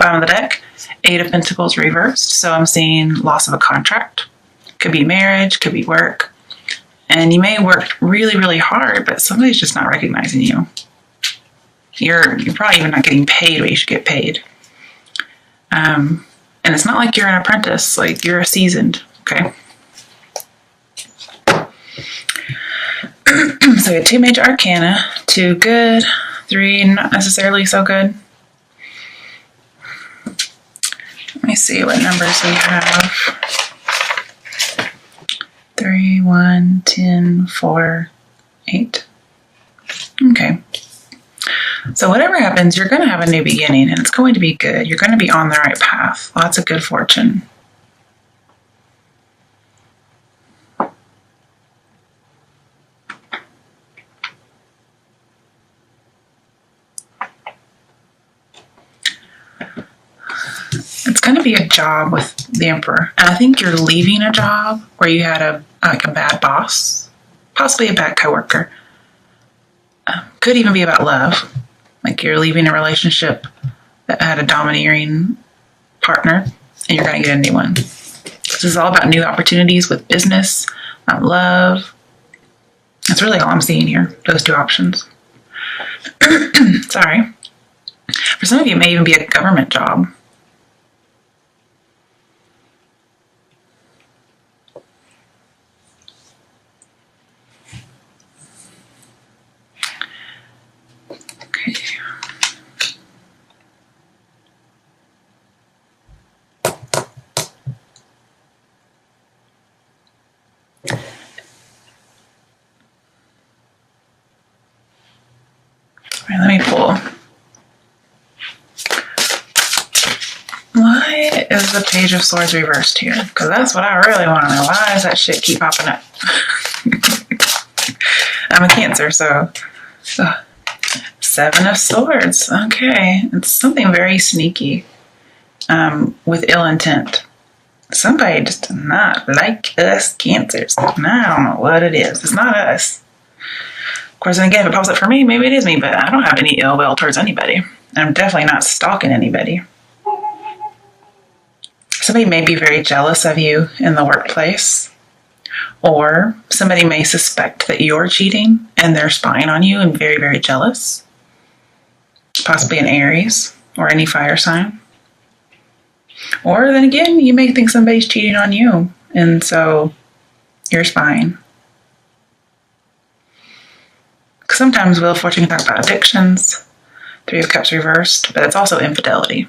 bottom of the deck, 8 of Pentacles reversed. So I'm seeing loss of a contract. Could be marriage, could be work. And you may work really, really hard, but somebody's just not recognizing you. You're probably even not getting paid what you should get paid. And it's not like you're an apprentice, like you're a seasoned, okay? So we have 2 major arcana, 2 good, 3 not necessarily so good. Let me see what numbers we have. 3, 1, 10, 4, 8. Okay. So whatever happens, you're going to have a new beginning, and it's going to be good. You're going to be on the right path. Lots of good fortune. It's going to be a job with the Emperor. And I think you're leaving a job where you had a bad boss, possibly a bad coworker. Could even be about love. Like you're leaving a relationship that had a domineering partner and you're going to get a new one. This is all about new opportunities with business, love. That's really all I'm seeing here, those 2 options. Sorry. For some of you, it may even be a government job. Let me pull. Why is the Page of Swords reversed here? Because that's what I really want to know. Why does that shit keep popping up? I'm a Cancer, so 7 of Swords. Okay, it's something very sneaky with ill intent. Somebody just does not like us Cancers. And I don't know what it is. It's not us. Of course, and again, if it pops up for me, maybe it is me, but I don't have any ill will towards anybody. I'm definitely not stalking anybody. Somebody may be very jealous of you in the workplace, or somebody may suspect that you're cheating and they're spying on you and very, very jealous. Possibly an Aries or any fire sign. Or then again, you may think somebody's cheating on you, and so you're spying. Sometimes Wheel of Fortune can talk about addictions, 3 of Cups reversed, but it's also infidelity.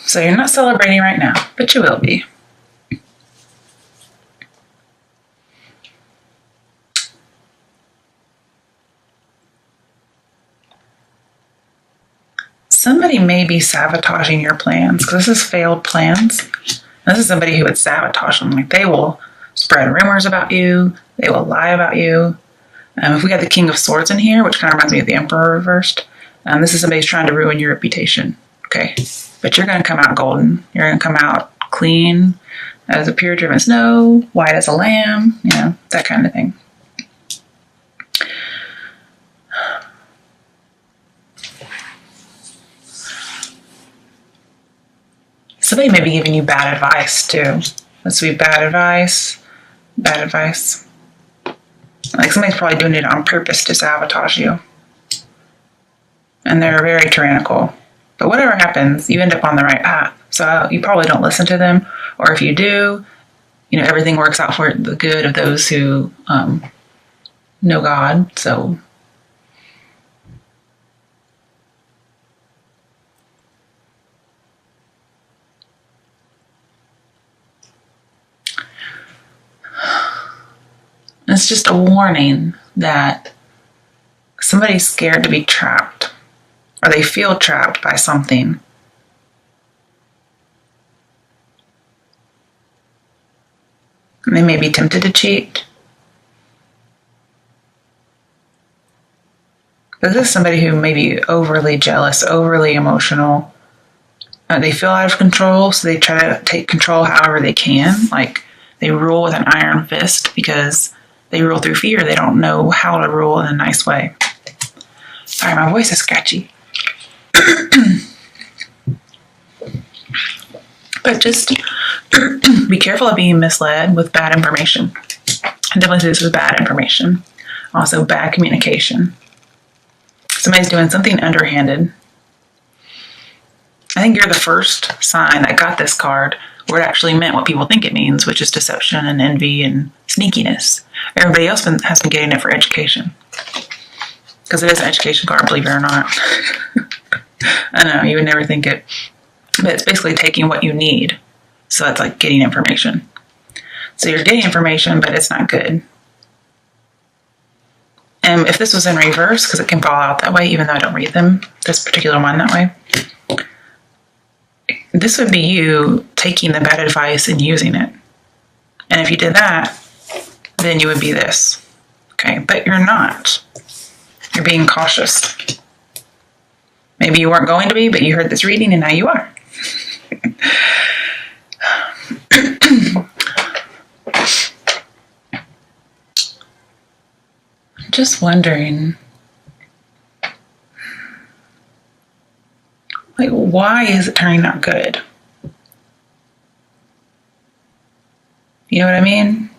So you're not celebrating right now, but you will be. Somebody may be sabotaging your plans, because this is failed plans. And this is somebody who would sabotage them. Like they will spread rumors about you. They will lie about you. If we got the King of Swords in here, which kind of reminds me of the Emperor reversed, this is somebody who's trying to ruin your reputation. Okay, but you're going to come out golden. You're going to come out clean as a pure driven snow, white as a lamb, you know, that kind of thing. Somebody may be giving you bad advice too. Let's be bad advice. Bad advice. Like somebody's probably doing it on purpose to sabotage you. And they're very tyrannical. But whatever happens, you end up on the right path. So you probably don't listen to them. Or if you do, you know, everything works out for the good of those who know God. So it's just a warning that somebody's scared to be trapped, or they feel trapped by something. And they may be tempted to cheat. But this is somebody who may be overly jealous, overly emotional. They feel out of control, so they try to take control however they can. Like they rule with an iron fist because they rule through fear. They don't know how to rule in a nice way. Sorry, my voice is scratchy. But just be careful of being misled with bad information. I definitely see this with bad information. Also, bad communication. Somebody's doing something underhanded. I think you're the first sign that got this card where it actually meant what people think it means, which is deception and envy and sneakiness. Everybody else has been getting it for education. Because it is an education card, believe it or not. I know, you would never think it. But it's basically taking what you need. So it's like getting information. So you're getting information, but it's not good. And if this was in reverse, because it can fall out that way, even though I don't read them, this particular one that way, this would be you taking the bad advice and using it. And if you did that, then you would be this. Okay, but you're not. You're being cautious. Maybe you weren't going to be, but you heard this reading and now you are. Just wondering, like, why is it turning out good? You know what I mean?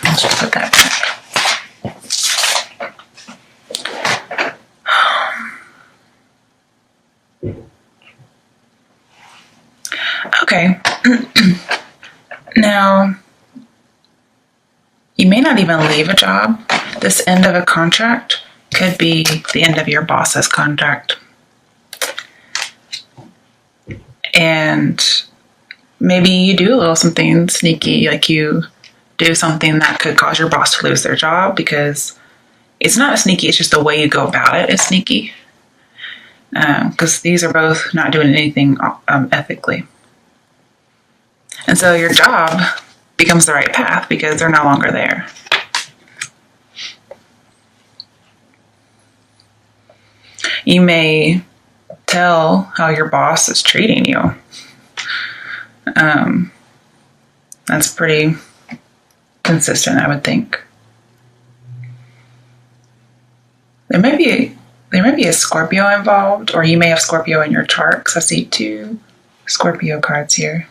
Let's just put that back. Okay. Now, you may not even leave a job. This end of a contract could be the end of your boss's contract. And maybe you do a little something sneaky, like you do something that could cause your boss to lose their job, because it's not sneaky, it's just the way you go about it is sneaky. Because these are both not doing anything ethically. And so your job becomes the right path because they're no longer there. You may tell how your boss is treating you. That's pretty consistent, I would think. There may be a Scorpio involved, or you may have Scorpio in your chart, because I see 2 Scorpio cards here.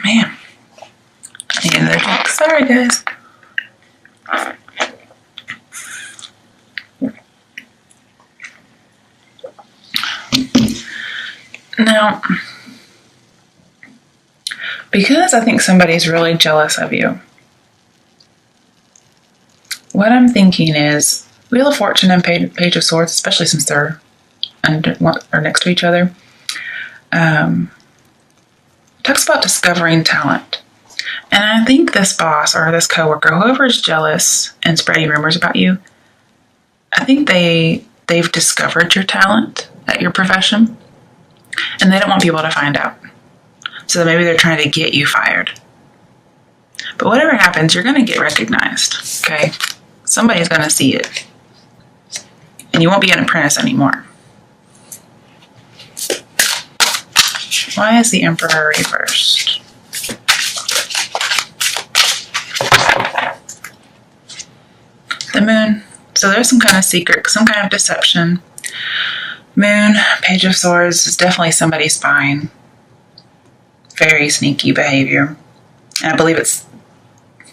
Man, I need another drink. Sorry, guys. Now, because I think somebody's really jealous of you, what I'm thinking is Wheel of Fortune and Page of Swords, especially since they're next to each other, talks about discovering talent. And I think this boss or this coworker, whoever is jealous and spreading rumors about you, I think they've discovered your talent at your profession, and they don't want people to find out. So maybe they're trying to get you fired. But whatever happens, you're going to get recognized, okay? Somebody's going to see it. And you won't be an apprentice anymore. Why is the Emperor reversed? The Moon. So there's some kind of secret, some kind of deception. Moon, Page of Swords is definitely somebody spying. Very sneaky behavior. And I believe it's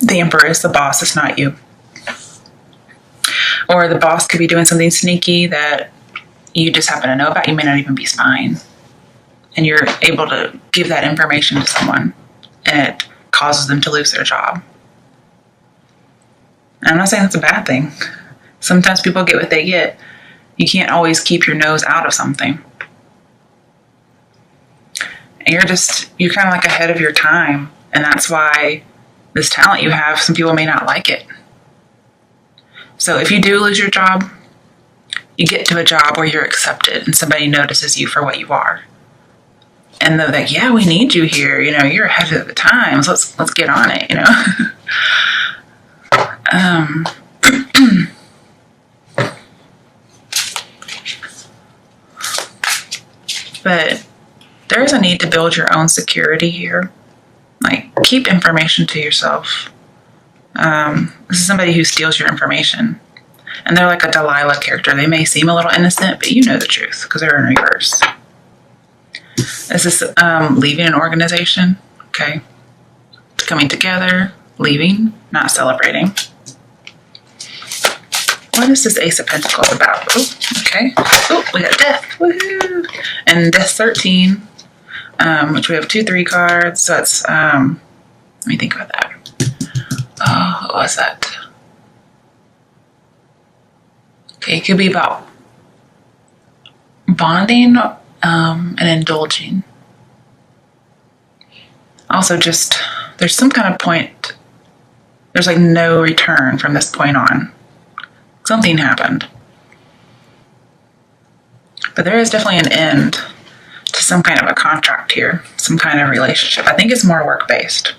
the Emperor is the boss, it's not you. Or the boss could be doing something sneaky that you just happen to know about. You may not even be spying. And you're able to give that information to someone, and it causes them to lose their job. And I'm not saying that's a bad thing. Sometimes people get what they get. You can't always keep your nose out of something. And you're kind of like ahead of your time. And that's why this talent you have, some people may not like it. So if you do lose your job, you get to a job where you're accepted and somebody notices you for what you are. And they're like, yeah, we need you here. You know, you're ahead of the times. Let's get on it, you know. But there is a need to build your own security here. Like, keep information to yourself. This is somebody who steals your information. And they're like a Delilah character. They may seem a little innocent, but you know the truth because they're in reverse. This is leaving an organization, okay? Coming together, leaving, not celebrating. What is this Ace of Pentacles about? Oh, okay. Oh, we got Death. Woohoo! And Death 13, which we have 2 3 cards. So that's, let me think about that. Oh, what was that? Okay, it could be about bonding and indulging. Also, just there's some kind of point, there's like no return from this point on. Something happened. But there is definitely an end to some kind of a contract here, some kind of relationship. I think it's more work-based.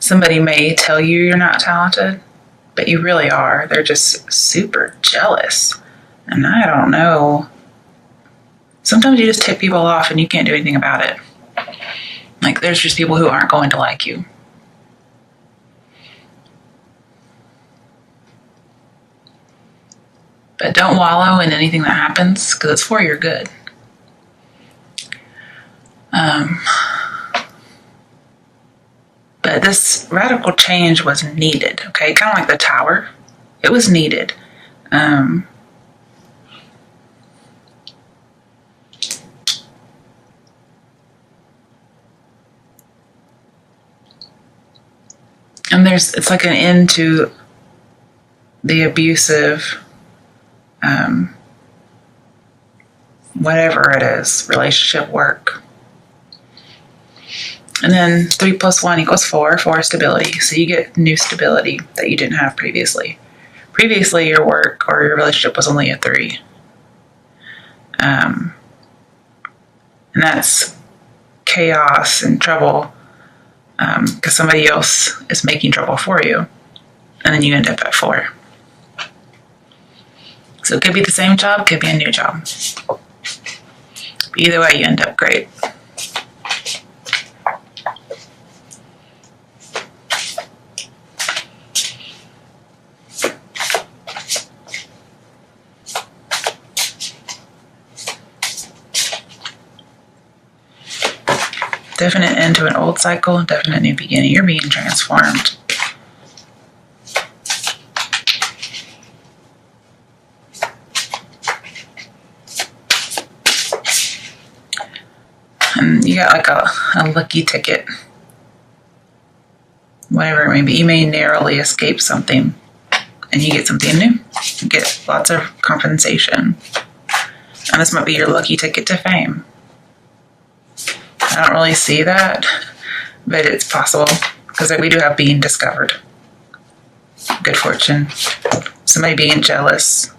Somebody may tell you you're not talented, but you really are. They're just super jealous. And I don't know. Sometimes you just tick people off and you can't do anything about it. Like, there's just people who aren't going to like you. But don't wallow in anything that happens because it's for your good. But this radical change was needed, okay? Kind of like the Tower. It was needed. And it's like an end to the abusive, whatever it is, relationship, work. And then 3 + 1 = 4. 4 is stability. So you get new stability that you didn't have previously. Previously, your work or your relationship was only a 3. And that's chaos and trouble because somebody else is making trouble for you. And then you end up at 4. So it could be the same job, could be a new job. But either way, you end up great. Definite end to an old cycle, definite new beginning. You're being transformed. And you got like a lucky ticket. Whatever it may be. You may narrowly escape something and you get something new. You get lots of compensation. And this might be your lucky ticket to fame. I don't really see that, but it's possible because we do have being discovered. Good fortune. Somebody being jealous.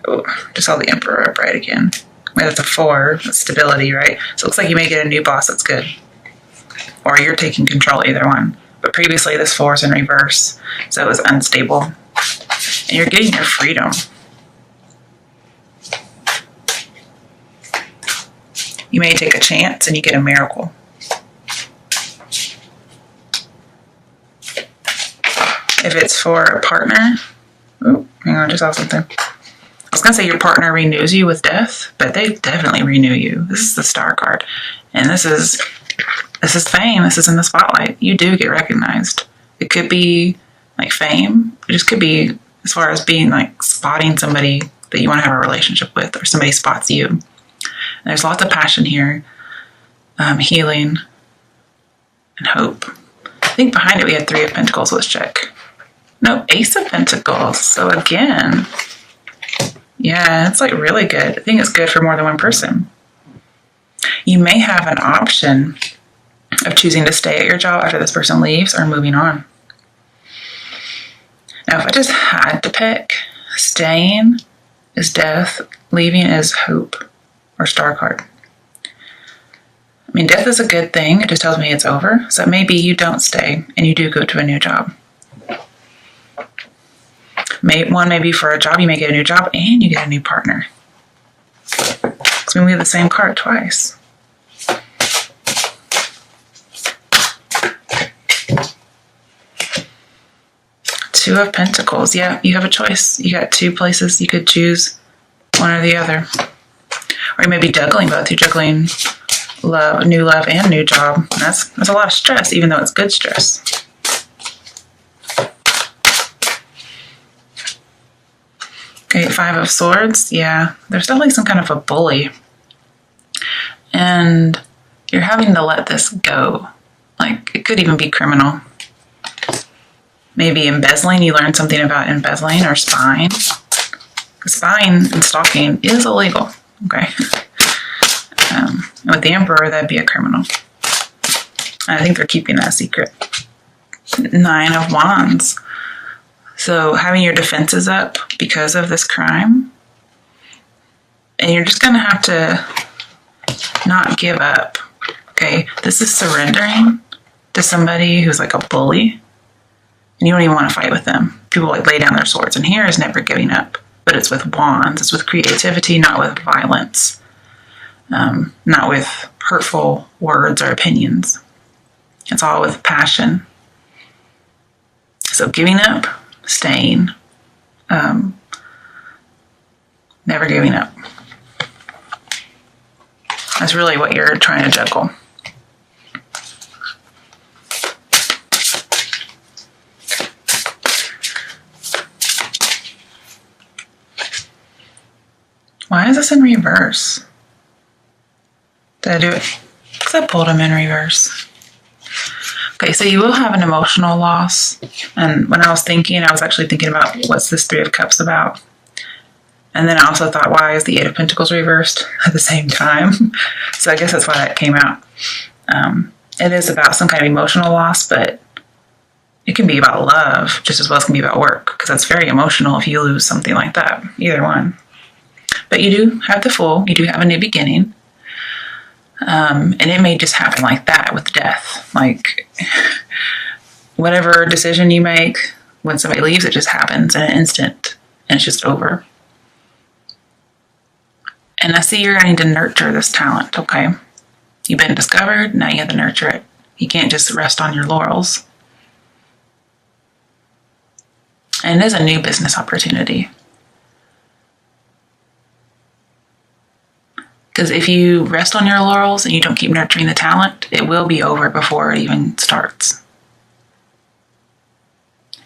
Oh, just saw the Emperor upright again. Wait, that's a 4. That's stability, right? So it looks like you may get a new boss that's good. Or you're taking control, either one. But previously this 4 is in reverse, so it was unstable. And you're getting your freedom. You may take a chance and you get a miracle. If it's for a partner, oh, hang on, I just saw something. I was going to say your partner renews you with death, but they definitely renew you. This is the Star card. And this is fame. This is in the spotlight. You do get recognized. It could be like fame. It just could be as far as being like spotting somebody that you want to have a relationship with, or somebody spots you. There's lots of passion here, healing, and hope. I think behind it we had 3 of Pentacles. Let's check. No, Ace of Pentacles. So again, yeah, it's like really good. I think it's good for more than one person. You may have an option of choosing to stay at your job after this person leaves or moving on. Now, if I just had to pick, staying is death. Leaving is hope, or star card. I mean, death is a good thing. It just tells me it's over. So maybe you don't stay and you do go to a new job. Maybe for a job, you may get a new job and you get a new partner. Because we have the same card twice. Two of Pentacles. Yeah, you have a choice. You got two places you could choose, one or the other. Or you may be juggling both. You're juggling new love and new job. That's a lot of stress, even though it's good stress. Okay, Five of Swords. Yeah, there's definitely some kind of a bully. And you're having to let this go. Like, it could even be criminal. Maybe embezzling. You learned something about embezzling or spying. Spying and stalking is illegal. Okay. With the Emperor, that'd be a criminal. I think they're keeping that secret. Nine of Wands. So having your defenses up because of this crime. And you're just going to have to not give up. Okay. This is surrendering to somebody who's like a bully. And you don't even want to fight with them. People like lay down their swords. And here is never giving up. But it's with wands. It's with creativity, not with violence. Not with hurtful words or opinions. It's all with passion. So giving up, staying, never giving up. That's really what you're trying to juggle. Why is this in reverse? Did I do it? Because I pulled them in reverse. Okay, so you will have an emotional loss. And when I was thinking, I was actually thinking about what's this Three of Cups about. And then I also thought, why is the Eight of Pentacles reversed at the same time? So I guess that's why that came out. It is about some kind of emotional loss, but it can be about love just as well as it can be about work. Because that's very emotional if you lose something like that. Either one. But you do have the Fool. You do have a new beginning. And it may just happen like that with death. Like, whatever decision you make, when somebody leaves, it just happens in an instant. And it's just over. And I see you're going to nurture this talent, okay? You've been discovered, now you have to nurture it. You can't just rest on your laurels. And it is a new business opportunity. Because if you rest on your laurels and you don't keep nurturing the talent, it will be over before it even starts.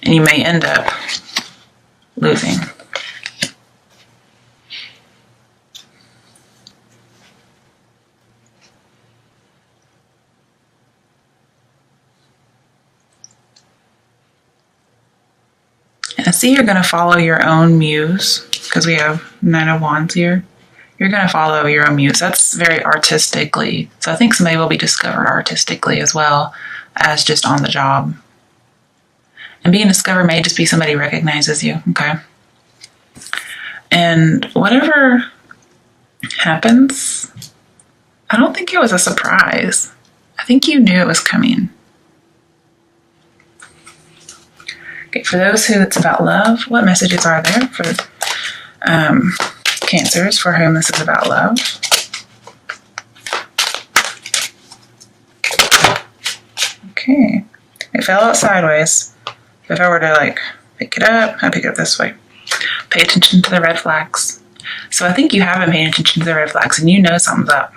And you may end up losing. And I see you're going to follow your own muse, because we have Nine of Wands here. You're going to follow your own muse. That's very artistically. So I think somebody will be discovered artistically as well as just on the job. And being discovered may just be somebody recognizes you, okay? And whatever happens, I don't think it was a surprise. I think you knew it was coming. Okay, for those who it's about love, what messages are there for Cancers for whom this is about love? Okay, it fell out sideways. If I were to like pick it up, I'd pick it up this way. Pay attention to the red flags. So I think you haven't paid attention to the red flags and you know something's up.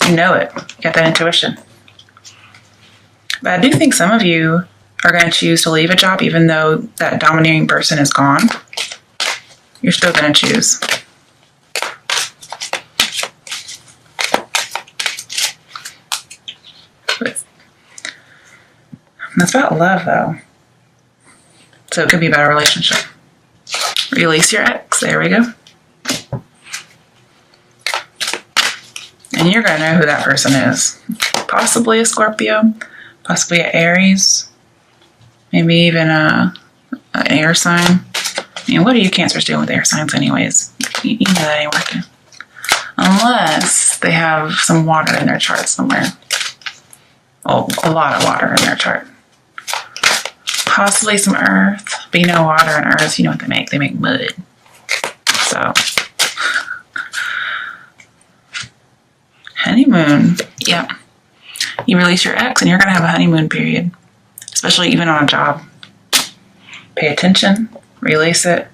You know it. You got that intuition. But I do think some of you are going to choose to leave a job even though that domineering person is gone. You're still going to choose. That's about love, though. So it could be about a relationship. Release your ex. There we go. And you're going to know who that person is. Possibly a Scorpio. Possibly an Aries. Maybe even an air sign. I mean, what are you Cancers doing with air signs anyways? You know that ain't working. Unless they have some water in their chart somewhere. Oh, a lot of water in their chart. Possibly some earth. But you know, water and earth, you know what they make? They make mud. So, honeymoon. Yeah. You release your ex and you're going to have a honeymoon period. Especially even on a job. Pay attention, release it,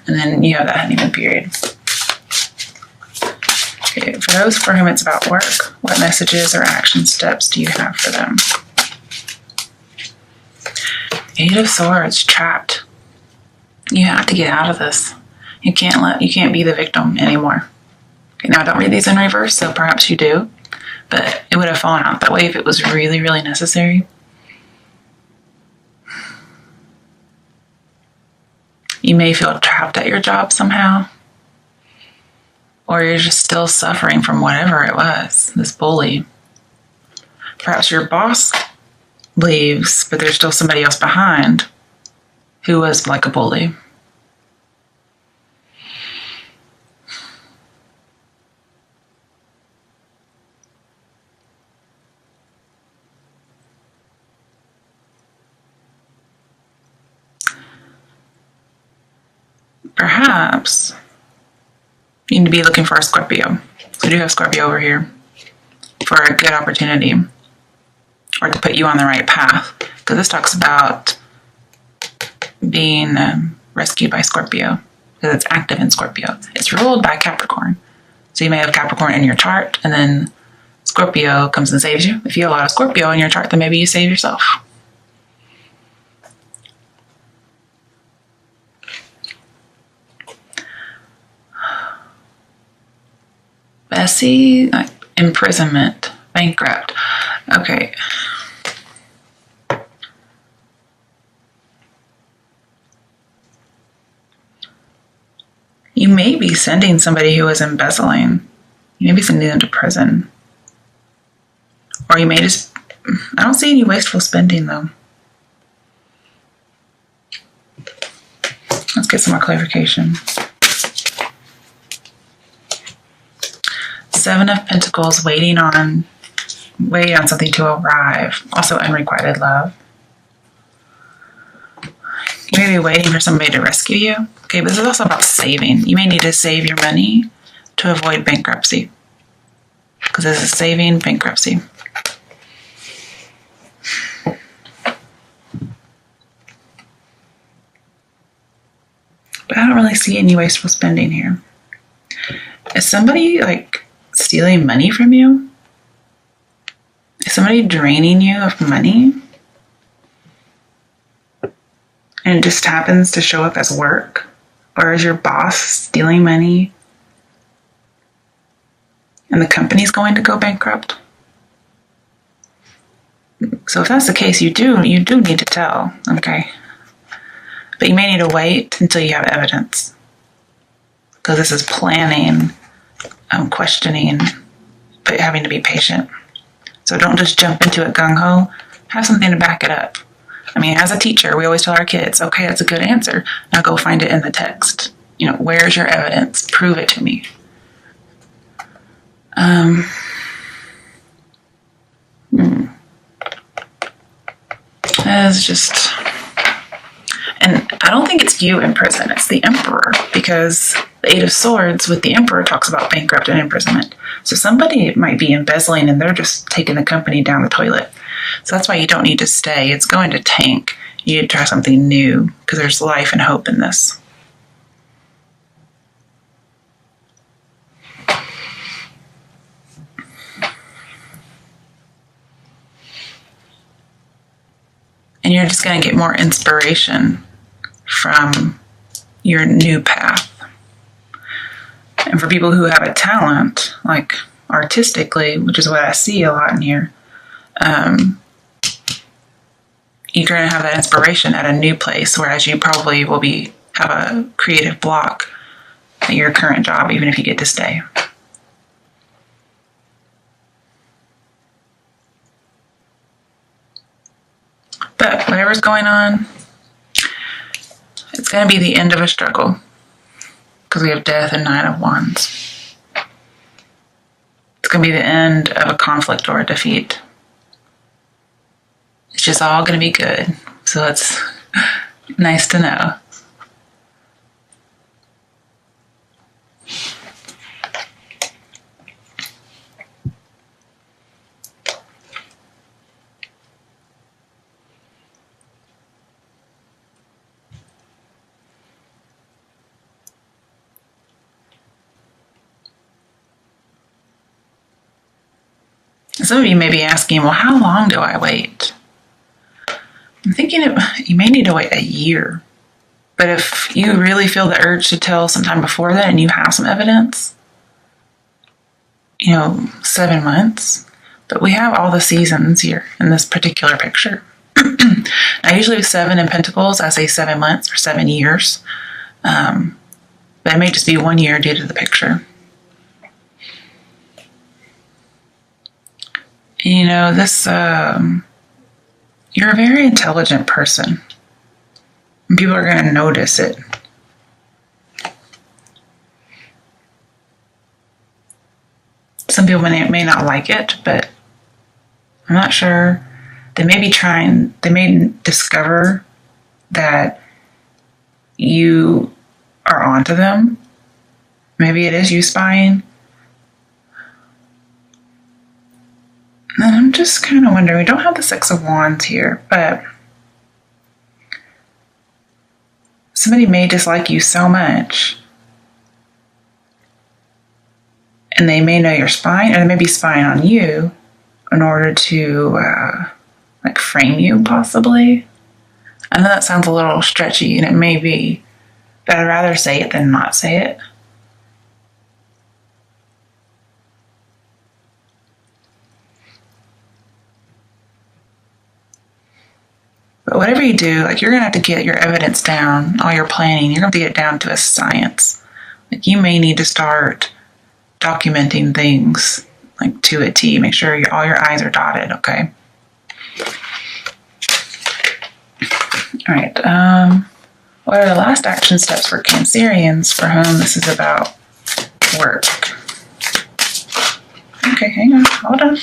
and then you have that honeymoon period. Okay, for those for whom it's about work, what messages or action steps do you have for them? 8 of Swords, trapped. You have to get out of this. You can't be the victim anymore. Okay, now, I don't read these in reverse, so perhaps you do, but it would have fallen out that way if it was really, really necessary. You may feel trapped at your job somehow, or you're just still suffering from whatever it was, this bully. Perhaps your boss leaves, but there's still somebody else behind who was like a bully. Perhaps you need to be looking for a Scorpio. So I do have Scorpio over here for a good opportunity or to put you on the right path. Because this talks about being rescued by Scorpio because it's active in Scorpio. It's ruled by Capricorn. So you may have Capricorn in your chart and then Scorpio comes and saves you. If you have a lot of Scorpio in your chart, then maybe you save yourself. I see like imprisonment, bankrupt. Okay. You may be sending somebody who is embezzling. You may be sending them to prison. Or you may just, I don't see any wasteful spending though. Let's get some more clarification. 7 of Pentacles, waiting on something to arrive. Also unrequited love. You may be waiting for somebody to rescue you. Okay, but this is also about saving. You may need to save your money to avoid bankruptcy. Because this is saving bankruptcy. But I don't really see any wasteful spending here. Is somebody like stealing money from you? Is somebody draining you of money? And it just happens to show up as work? Or is your boss stealing money and the company's going to go bankrupt? So if that's the case, you do need to tell, okay? But you may need to wait until you have evidence. Because this is planning, questioning, but having to be patient. So don't just jump into it gung-ho. Have something to back it up. I mean, as a teacher, we always tell our kids, okay, that's a good answer. Now go find it in the text. You know, where's your evidence? Prove it to me. It's just... And I don't think it's you in prison. It's the Emperor, because the 8 of Swords with the Emperor talks about bankrupt and imprisonment. So somebody might be embezzling and they're just taking the company down the toilet. So that's why you don't need to stay. It's going to tank. You need to try something new because there's life and hope in this. And you're just going to get more inspiration from your new path. And for people who have a talent, like artistically, which is what I see a lot in here, you're going to have that inspiration at a new place, whereas you probably will have a creative block at your current job, even if you get to stay. But whatever's going on, it's going to be the end of a struggle because we have Death and Nine of Wands. It's going to be the end of a conflict or a defeat. It's just all going to be good. So it's nice to know. Some of you may be asking, well, how long do I wait? I'm thinking you may need to wait a year. But if you really feel the urge to tell sometime before that and you have some evidence, 7 months. But we have all the seasons here in this particular picture. Now, usually with 7 in Pentacles, I say 7 months or 7 years. But it may just be 1 year due to the picture. This, you're a very intelligent person. And people are going to notice it. Some people may not like it, but I'm not sure. They may discover that you are onto them. Maybe it is you spying. And I'm just kind of wondering, we don't have the Six of Wands here, but somebody may dislike you so much, and they may know you're spying, or they may be spying on you in order to frame you, possibly. I know that sounds a little stretchy, and it may be, but I'd rather say it than not say it. But whatever you do, you're going to have to get your evidence down, all your planning, you're going to have to get it down to a science. You may need to start documenting things, to a T. Make sure all your I's are dotted, okay? All right. What are the last action steps for Cancerians for whom this is about work? Okay, hang on. Hold on.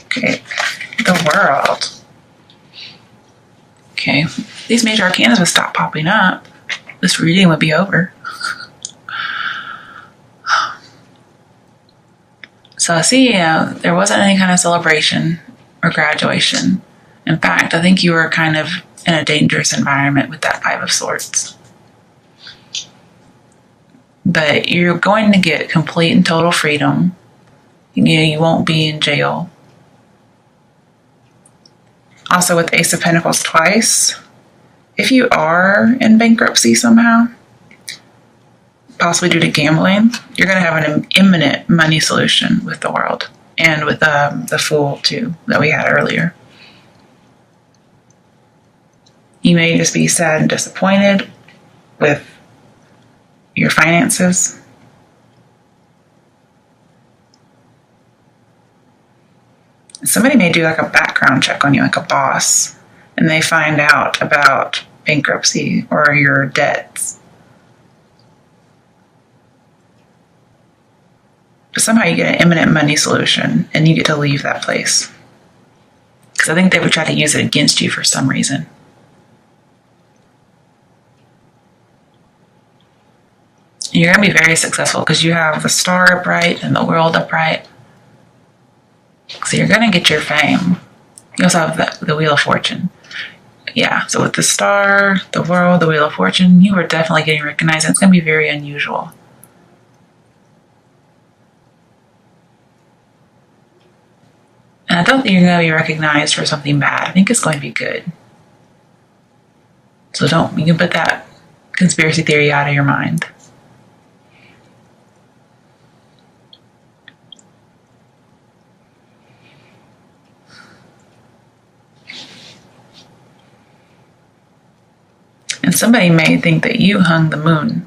Okay. The World. Okay, these major arcana would stop popping up. This reading would be over. So I see, there wasn't any kind of celebration or graduation. In fact, I think you were kind of in a dangerous environment with that Five of Swords. But you're going to get complete and total freedom. You won't be in jail. Also with Ace of Pentacles twice, if you are in bankruptcy somehow, possibly due to gambling, you're going to have an imminent money solution with the World and with the Fool too that we had earlier. You may just be sad and disappointed with your finances. Somebody may do a background check on you, a boss, and they find out about bankruptcy or your debts. But somehow you get an imminent money solution and you get to leave that place. Because I think they would try to use it against you for some reason. You're going to be very successful because you have the Star upright and the World upright. So you're going to get your fame. You also have the Wheel of Fortune. Yeah, so with the Star, the World, the Wheel of Fortune, you are definitely getting recognized. It's going to be very unusual. And I don't think you're going to be recognized for something bad. I think it's going to be good. So you can put that conspiracy theory out of your mind. And somebody may think that you hung the moon.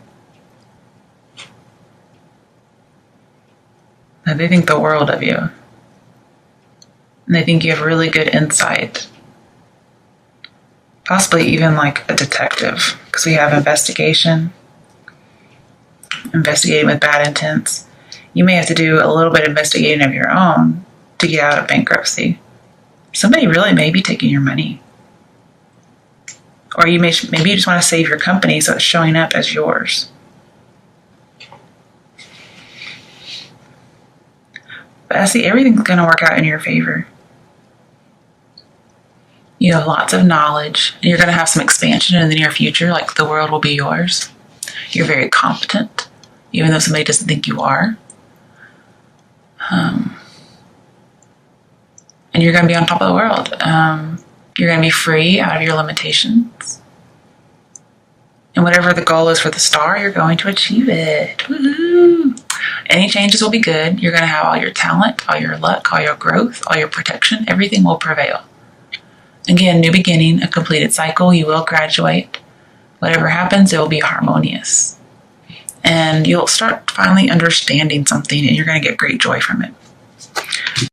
That they think the world of you. And they think you have really good insight. Possibly even a detective. because we have investigating with bad intents. You may have to do a little bit of investigating of your own to get out of bankruptcy. Somebody really may be taking your money. Or maybe you just want to save your company so it's showing up as yours. But I see everything's going to work out in your favor. You have lots of knowledge. And you're going to have some expansion in the near future, like the world will be yours. You're very competent, even though somebody doesn't think you are. And you're going to be on top of the world. You're going to be free out of your limitations. And whatever the goal is for the star, you're going to achieve it. Woohoo! Any changes will be good. You're going to have all your talent, all your luck, all your growth, all your protection. Everything will prevail. Again, new beginning, a completed cycle. You will graduate. Whatever happens, it will be harmonious. And you'll start finally understanding something, and you're going to get great joy from it.